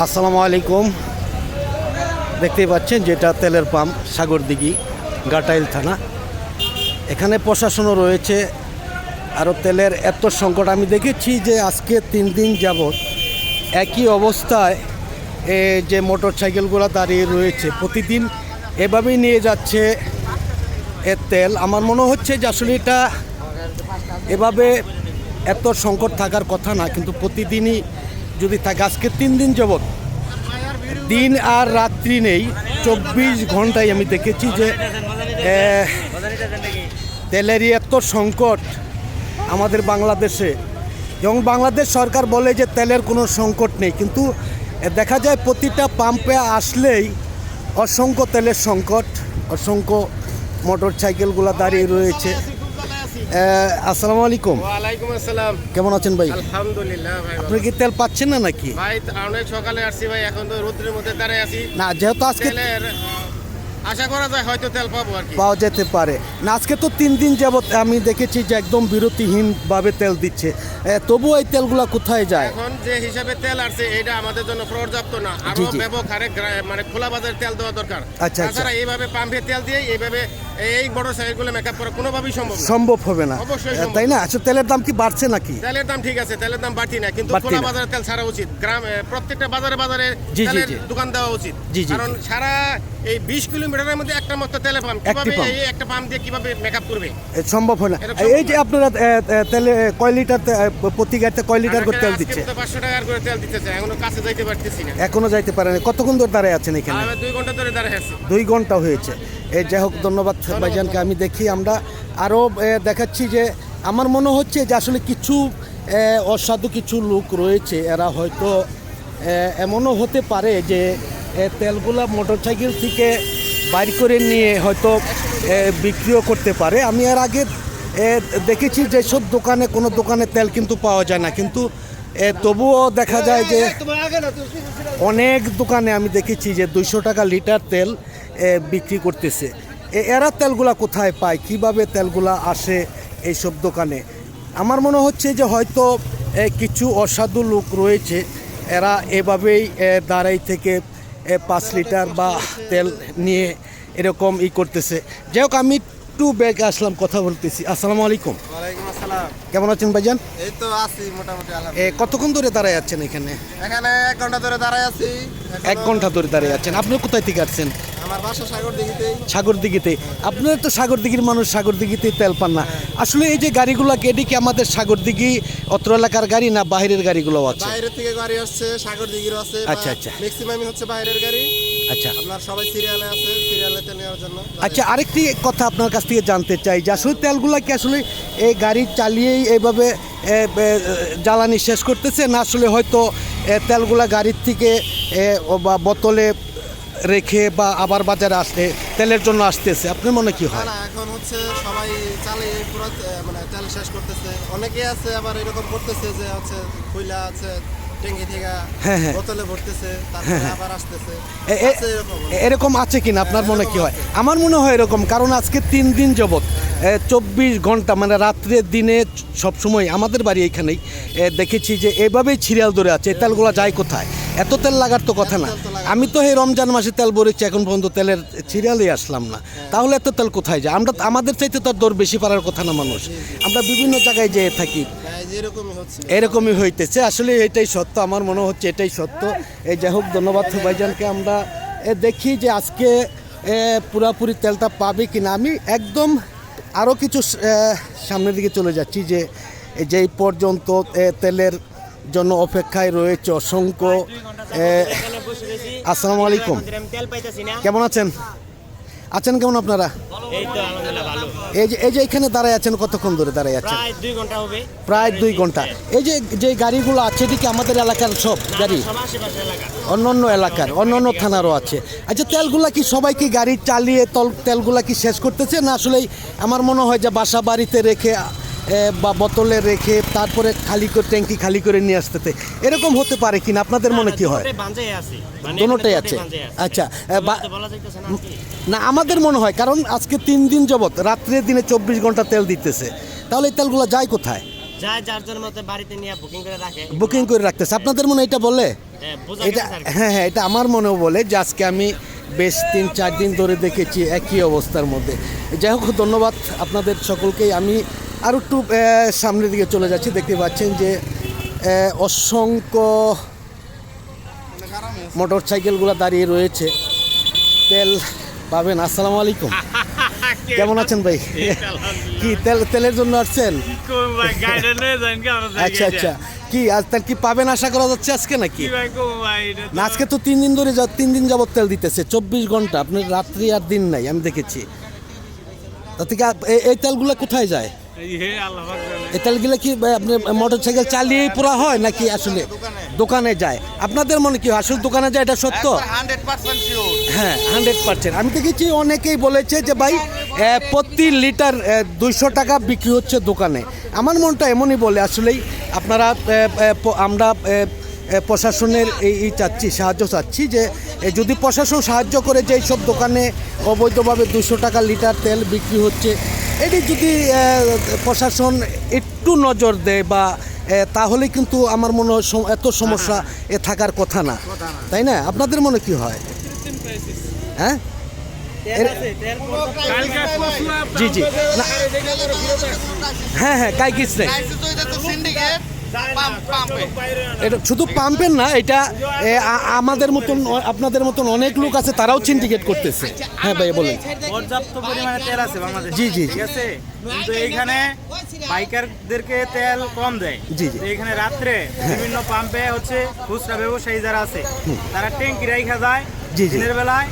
আসসালামু আলাইকুম। দেখতেই পাচ্ছেন যেটা তেলের পাম্প সাগরদিঘি গাটাইল থানা। এখানে প্রশাসনও রয়েছে। আরও তেলের এত সংকট আমি দেখেছি যে আজকে 3 দিন যাবৎ একই অবস্থায় যে মোটর সাইকেলগুলো দাঁড়িয়ে রয়েছে, প্রতিদিন এভাবেই নিয়ে যাচ্ছে এর তেল। আমার মনে হচ্ছে যে আসলে এটা এভাবে এত সংকট থাকার কথা না, কিন্তু প্রতিদিনই যদি থাকে। আজকে 3 দিন যাবৎ দিন আর রাত্রি নেই, 24 ঘন্টায় আমি দেখেছি যে তেলেরই এত সংকট আমাদের বাংলাদেশে। এবং বাংলাদেশ সরকার বলে যে তেলের কোনো সংকট নেই, কিন্তু দেখা যায় প্রতিটা পাম্পে আসলেই অসংখ্য তেলের সংকট, অসংখ্য মোটর সাইকেলগুলো দাঁড়িয়ে রয়েছে। আসসালামু আলাইকুম। ওয়ালাইকুম আসসালাম। কেমন আছেন ভাই? আলহামদুলিল্লাহ ভাই। আপনি কি তেল পাচ্ছেন না নাকি? ভাই অনেক সকালে আসছি ভাই, এখন তো রোদ্রের মধ্যে দাঁড়ায় আছি। না, যেহেতু আজকে তেলের আশা করা যায় হয়তো তেল পাবো আর কি। পাওয়া যেতে পারে না। আজকে তো 3 দিন যাবত আমি দেখেছি যে একদম বিরতিহীনভাবে তেল দিচ্ছে। তবুও এই তেলগুলো কোথায় যায়? এখন যে হিসাবে তেল আসছে এটা আমাদের জন্য পর্যাপ্ত না, আরো ব্যাপক হারে মানে খোলা বাজারে তেল দেওয়া দরকার। আচ্ছা। তাছাড়া এইভাবে পাম্পে তেল দিয়ে এইভাবে এই বড় সাইকেলগুলো মেকআপ করা কোনোভাবেই সম্ভব হবে না, অবশ্যই তাই না? আচ্ছা, তেলের দাম কি বাড়ছে নাকি? তেলের দাম ঠিক আছে, তেলের দাম বাড়তি না, কিন্তু খোলা বাজারে তেল ছাড়া উচিত। গ্রামে প্রত্যেকটা বাজারে বাজারে তেলের দোকান দেওয়া উচিত। কারণ সারা এই 20 কিলোমিটারের মধ্যে একটা মাত্র তেলের পাম্প, কিভাবে এই একটা পাম্প দিয়ে কিভাবে মেকআপ করবে? সম্ভব হয় না। এই যে আপনারা তেলে কয় লিটার প্রতি গাড়িতে কয় লিটার করে তেল দিচ্ছে? 500 টাকা করে তেল দিতেছে, এখনো কাছে যাইতে পারতেছি না। এখনো যাইতে পারেন? কতক্ষণ ধরে দাঁড়ায় আছেন এখানে? আমি 2 ঘন্টা ধরে দাঁড়ায় আছি। 2 ঘন্টা হয়েছে। যাই হোক, ধন্যবাদ ভাইজানকে। আমি দেখি আমরা আরও দেখাচ্ছি যে আমার মনে হচ্ছে যে আসলে কিছু অসাধু কিছু লোক রয়েছে, এরা হয়তো এমনও হতে পারে যে তেলগুলা মোটরসাইকেল থেকে বাইর করে নিয়ে হয়তো বিক্রিও করতে পারে। আমি এর আগে দেখেছি যে সব দোকানে, কোনো দোকানে তেল কিন্তু পাওয়া যায় না, কিন্তু তবুও দেখা যায় যে অনেক দোকানে আমি দেখেছি যে 200 টাকা লিটার তেল বিক্রি করতেছে। এরা তেলগুলা কোথায় পায়, কিভাবে তেলগুলা আসে এইসব দোকানে? আমার মনে হচ্ছে যে হয়তো কিছু অসাধু লোক রয়েছে, এরা এভাবেই দাঁড়াই থেকে 5 লিটার বা তেল নিয়ে এরকম করতেছে। যাই হোক, আমি একটু ব্যাগে আসলাম, কথা বলতেছি। আসসালামু আলাইকুম। ওয়ালাইকুম আসসালাম। কেমন আছেন ভাইজান? এই তো আছি মোটামুটি আলহামদুলিল্লাহ। কতক্ষণ ধরে দাঁড়ায় আছেন এখানে? এখানে 1 ঘন্টা ধরে দাঁড়ায় আছি। 1 ঘন্টা ধরে দাঁড়িয়ে আছেন। আপনি কোথায় থেকে আসছেন? আমার বাসা সাগরদিঘিতেই। সাগরদিঘিতে? আপনারা তো সাগরদিঘির মানুষ, সাগরদিঘিতেই তেল পান না। আসলে এই যে গাড়িগুলো, এটি কি আমাদের সাগরদিঘি অত্র এলাকার গাড়ি না বাইরের গাড়িগুলো আছে? বাইরের থেকে গাড়ি আসছে, সাগরদিঘির আছে। আচ্ছা আচ্ছা, ম্যাক্সিমামই হচ্ছে বাইরের গাড়ি। আচ্ছা, আপনার সবাই সিরিয়ালে আছে, সিরিয়ালেতে নেওয়ার জন্য। আচ্ছা, আরেকটি কথা আপনার কাছ থেকে জানতে চাই যে আসলে তেলগুলা কি আসলে এই গাড়ি চালিয়েই এইভাবে জ্বালানি শেষ করতেছে, না আসলে হয়তো তেলগুলা গাড়ির থেকে বা বোতলে রেখে বা আবার বাজারে আসতে তেলের জন্য আসতেছে? আপনার মনে কি হয়? না, এখন হচ্ছে সবাই চালিয়ে পুরো মানে তেল শেষ করতেছে। অনেকে আছে আবার এরকম করতেছে যে হচ্ছে কয়লা আছে ট্যাঙ্কি থেকে বোতলে ভরতেছে, তারপরে আবার আসতেছে। এরকম আছে কিনা আপনার মনে কি হয়? আমার মনে হয় এরকম, কারণ আজকে 3 দিন যাবত 24 ঘন্টা মানে রাত্রে দিনে সবসময় আমাদের বাড়ি এইখানেই দেখেছি যে এভাবেই সিরিয়াল ধরে আছে। এই তেলগুলো যায় কোথায়? এত তেল লাগার তো কথা না। আমি তো এই রমজান মাসে তেল ভরেছি, এখন পর্যন্ত তেলের সিরিয়ালই আসলাম না। তাহলে এত তেল কোথায় যায়? আমাদের চাইতে তো দর বেশি পারার কথা না মানুষ। আমরা বিভিন্ন জায়গায় যেয়ে থাকি, এরকমই হইতেছে। আসলে এটাই সত্য, আমার মনে হচ্ছে এটাই সত্য। যাই হোক, ধন্যবাদ ভাইজানকে। আমরা দেখি যে আজকে পুরাপুরি তেলটা পাবে কিনা। আমি একদম আরও কিছু সামনের দিকে চলে যাচ্ছি যে যেই পর্যন্ত তেলের জন্য অপেক্ষায় রয়েছে অসংখ্য। আসসালামু আলাইকুম। কেমন আছেন? কেমন আপনারা? এই যে এখানে দাঁড়ায় আছেন, কতক্ষণ ধরে দাঁড়ায় আছেন? প্রায় 2 ঘন্টা। এই যে গাড়িগুলো আছে, এদিকে আমাদের এলাকার সব গাড়ি? অন্য এলাকার, অন্য থানারও আছে। আচ্ছা, তেলগুলা কি সবাইকে গাড়ি চালিয়ে তেলগুলা কি শেষ করতেছে, না আসলেই আমার মনে হয় যে বাসা বাড়িতে রেখে বা বোতলে রেখে তারপরে ট্যাঙ্কি খালি করে নিয়ে আসতেছে? এরকম হতে পারে কিনা আপনাদের মনে কি হয়? দুটোটাই আছে। আচ্ছা, না আমাদের মনে হয়, কারণ আজকে 3 দিন যাবত রাত্রে দিনে 24 ঘন্টা তেল দিতেছে, তাহলে এই তেলগুলো যায় কোথায়? যায় যার জন্য বাড়িতে নিয়ে বুকিং করে রাখে। বুকিং করে রাখতেছে। আপনাদের মনে এটা বলে? এটা হ্যাঁ হ্যাঁ, এটা আমার মনেও বলে যে আজকে আমি বেশ 3-4 দিন ধরে দেখেছি একই অবস্থার মধ্যে। যাই হোক, ধন্যবাদ আপনাদের সকলকেই। আমি আর একটু সামনের দিকে চলে যাচ্ছি। দেখতে পাচ্ছেন যে অসংখ্য মোটর সাইকেলগুলো দাঁড়িয়ে রয়েছে, তেল পাবেন। আসসালামু আলাইকুম, কেমন আছেন ভাই? কি তেলের জন্য আসছেন? আচ্ছা আচ্ছা, কি আজ তেল কি পাবেন আশা করা যাচ্ছে আজকে নাকি? না, আজকে তো 3 দিন ধরে 3 দিন যাবত তেল দিতেছে, 24 ঘন্টা, আপনার রাত্রি আর দিন নাই, আমি দেখেছি। তা থেকে এই তেলগুলো কোথায় যায়? এই তেলগুলো কি আপনি মোটর সাইকেল চালিয়েই পুরা হয় নাকি আসলে দোকানে যায়? আপনাদের মনে কি আসলে দোকানে যায়, এটা সত্য? হ্যাঁ, 100%। আমি দেখেছি অনেকেই বলেছে যে ভাই প্রতি লিটার 200 টাকা বিক্রি হচ্ছে দোকানে। আমার মনটা এমনই বলে। আসলেই আপনারা আমরা প্রশাসনের এই চাচ্ছি, সাহায্য চাচ্ছি যে যদি প্রশাসন সাহায্য করে যে সব দোকানে অবৈধভাবে 200 টাকা লিটার তেল বিক্রি হচ্ছে, এটি যদি প্রশাসন একটু নজর দেয় বা তাহলে কিন্তু আমার মনে হয় এত সমস্যা থাকার কথা না, তাই না? আপনাদের মনে কি হয়? হ্যাঁ জি জি, হ্যাঁ হ্যাঁ, কাইকিস নেই, এটা শুধু পাম্পের না, এটা আমাদের মতন আপনাদের মতন অনেক লোক আছে, তারাও সিন্ডিকেট করতেছে। হ্যাঁ ভাই বলেন। পর্যাপ্ত পরিমাণে তেল আছে বাংলাদেশে। জি জি ঠিক আছে, কিন্তু এইখানে বাইকারদেরকে তেল কম দেয়। জি জি, এইখানে রাত্রে বিভিন্ন পাম্পে হচ্ছে খুচরা ব্যবসায়ী যারা আছে তারা ট্যাঙ্কি রাইখা যায় দিনের বেলায়,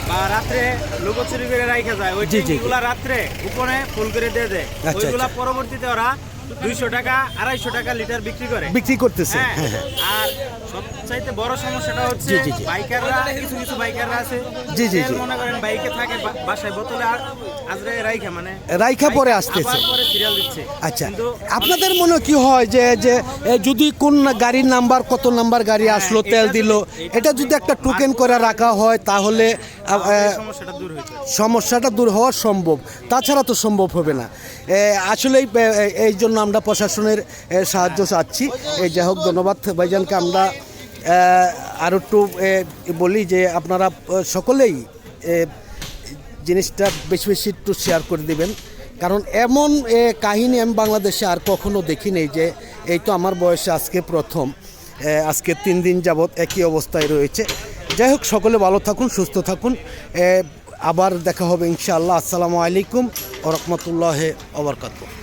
বা রাত্রে লুকোচুরি করে রাইখা যায়। ওই ট্যাঙ্কিগুলা রাত্রে উপরে ফুল করে দিয়ে দেয়। ওইগুলা পরবর্তীতে ওরা 200 টাকা 250 টাকা লিটার বিক্রি করতেছে। আর সবচাইতে বড় সমস্যাটা হচ্ছে বাইকাররা, কিছু বাইকাররা আছে তেল মনে করেন বাইকে থাকে, বাসায় বোতলে আজরে রাইখা মানে রাইখা পরে আসতেছে, পরে সিরিয়াল দিচ্ছে। আচ্ছা, আপনাদের মনে কি হয় যে যদি কোন গাড়ির নাম্বার, কত নাম্বার গাড়ি আসলো, তেল দিল, এটা যদি একটা টোকেন করে রাখা হয় তাহলে সমস্যাটা দূর হওয়া সম্ভব, তাছাড়া তো সম্ভব হবে না। আসলে এই জন্য আমরা প্রশাসনের সাহায্য চাচ্ছি। যাই হোক, ধন্যবাদ ভাইজানকে। আমরা আর একটু বলি যে আপনারা সকলেই জিনিসটা বেশি বেশি একটু শেয়ার করে দিবেন, কারণ এমন কাহিনী আমি বাংলাদেশে আর কখনো দেখিনি যে এই তো আমার বয়সে আজকে প্রথম, আজকে 3 দিন যাবৎ একই অবস্থায় রয়েছে। যাই হোক, সকলে ভালো থাকুন, সুস্থ থাকুন, আবার দেখা হবে ইনশাআল্লাহ। আসসালামু আলাইকুম ওয়া রাহমাতুল্লাহি ওয়া বারাকাতুহু।